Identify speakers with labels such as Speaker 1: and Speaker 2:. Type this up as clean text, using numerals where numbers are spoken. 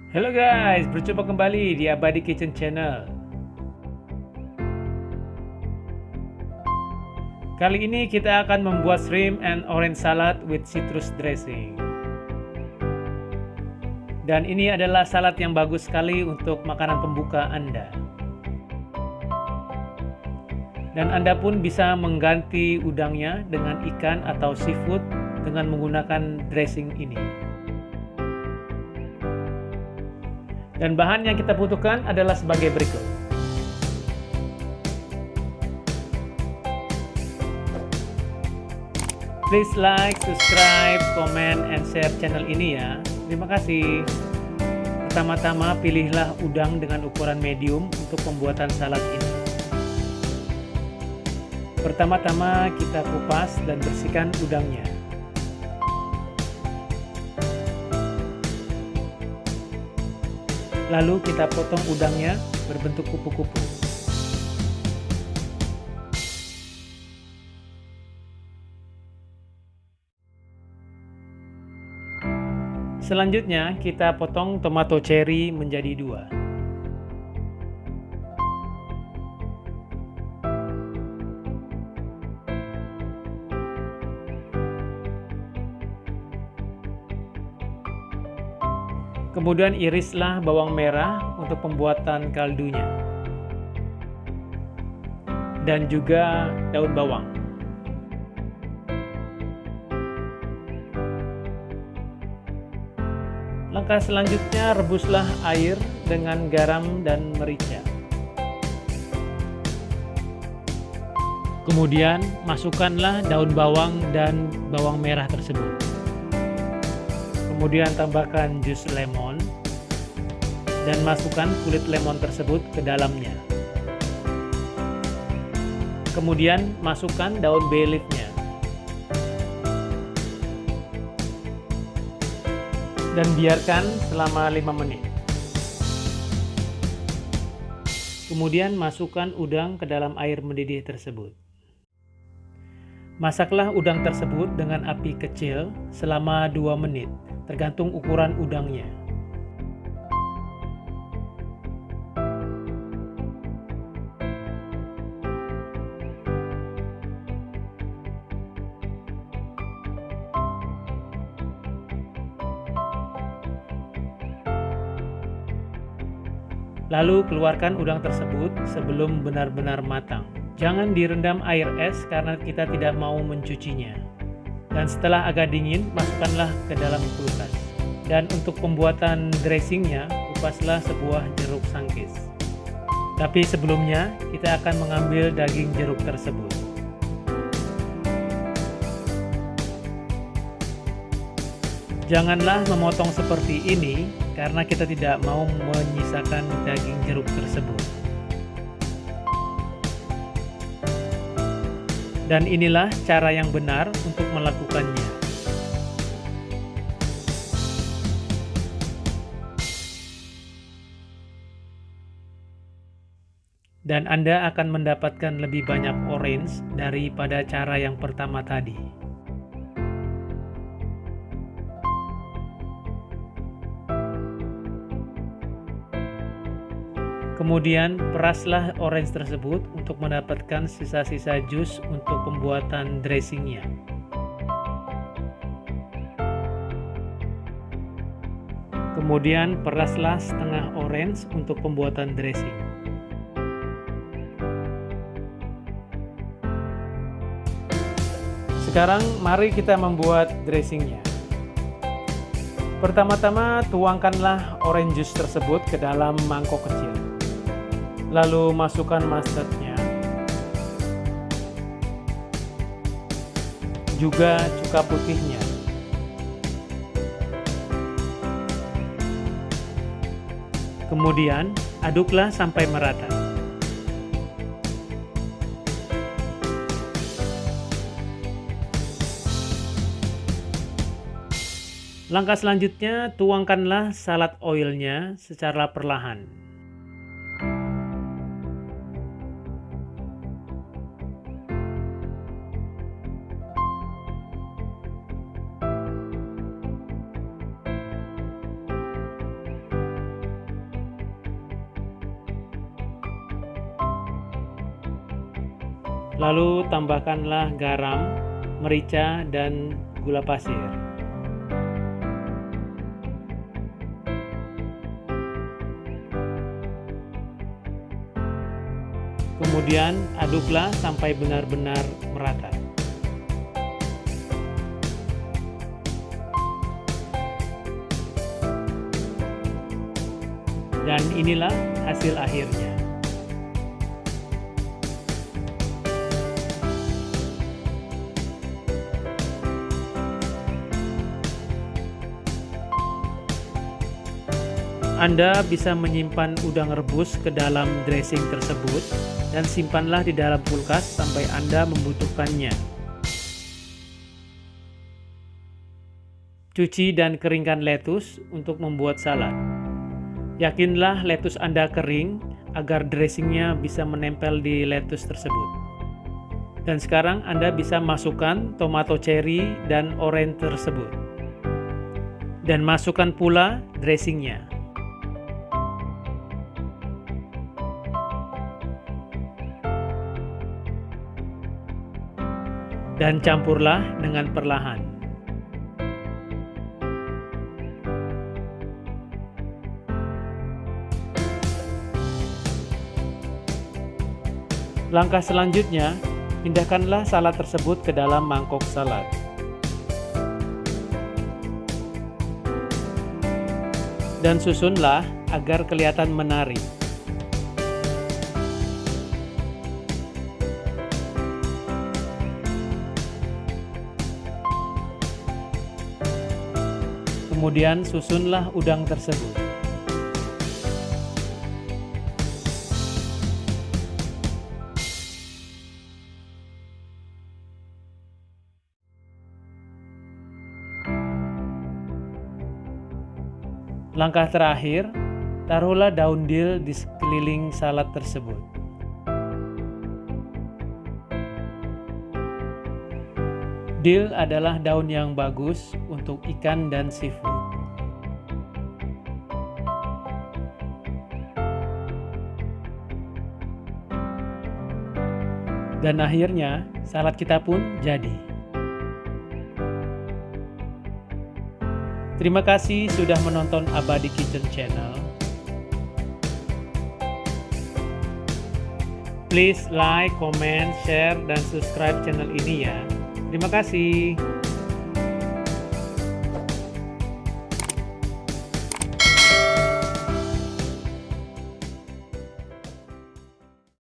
Speaker 1: Halo guys, berjumpa kembali di Abadi Kitchen Channel. Kali ini kita akan membuat shrimp and orange salad with citrus dressing. Dan ini adalah salad yang bagus sekali untuk makanan pembuka Anda. Dan Anda pun bisa mengganti udangnya dengan ikan atau seafood dengan menggunakan dressing ini. Dan bahan yang kita butuhkan adalah sebagai berikut. Please like, subscribe, comment, and share channel ini ya. Terima kasih. Pertama-tama pilihlah udang dengan ukuran medium untuk pembuatan salad ini. Pertama-tama kita kupas dan bersihkan udangnya. Lalu kita potong udangnya berbentuk kupu-kupu. Selanjutnya kita potong tomato cherry menjadi dua. Kemudian irislah bawang merah untuk pembuatan kaldunya. Dan juga daun bawang. Langkah selanjutnya rebuslah air dengan garam dan merica. Kemudian masukkanlah daun bawang dan bawang merah tersebut. Kemudian tambahkan jus lemon dan masukkan kulit lemon tersebut ke dalamnya. Kemudian masukkan daun bay leaf-nya. Dan biarkan selama 5 menit. Kemudian masukkan udang ke dalam air mendidih tersebut. Masaklah udang tersebut dengan api kecil selama 2 menit. Tergantung ukuran udangnya. Lalu keluarkan udang tersebut sebelum benar-benar matang. Jangan direndam air es karena kita tidak mau mencucinya. Dan setelah agak dingin, masukkanlah ke dalam kulkas. Dan untuk pembuatan dressingnya, kupaslah sebuah jeruk sangkis. Tapi sebelumnya, kita akan mengambil daging jeruk tersebut. Janganlah memotong seperti ini, karena kita tidak mau menyisakan daging jeruk tersebut. Dan inilah cara yang benar untuk melakukannya. Dan Anda akan mendapatkan lebih banyak orange daripada cara yang pertama tadi. Kemudian peraslah orange tersebut untuk mendapatkan sisa-sisa jus untuk pembuatan dressingnya. Kemudian peraslah setengah orange untuk pembuatan dressing. Sekarang mari kita membuat dressingnya. Pertama-tama tuangkanlah orange juice tersebut ke dalam mangkok kecil. Lalu masukkan mustardnya, juga cuka putihnya. Kemudian aduklah sampai merata. Langkah selanjutnya, tuangkanlah salad oilnya secara perlahan. Lalu tambahkanlah garam, merica, dan gula pasir. Kemudian aduklah sampai benar-benar merata. Dan inilah hasil akhirnya. Anda bisa menyimpan udang rebus ke dalam dressing tersebut dan simpanlah di dalam kulkas sampai Anda membutuhkannya. Cuci dan keringkan lettuce untuk membuat salad. Yakinlah lettuce Anda kering agar dressingnya bisa menempel di lettuce tersebut. Dan sekarang Anda bisa masukkan tomato cherry dan orange tersebut. Dan masukkan pula dressingnya. Dan campurlah dengan perlahan. Langkah selanjutnya, pindahkanlah salad tersebut ke dalam mangkok salad. Dan susunlah agar kelihatan menarik. Kemudian susunlah udang tersebut. Langkah terakhir, taruhlah daun dill di sekeliling salad tersebut. Dill adalah daun yang bagus untuk ikan dan seafood. Dan akhirnya, salad kita pun jadi. Terima kasih sudah menonton Abadi Kitchen Channel. Please like, comment, share, dan subscribe channel ini ya. Terima kasih.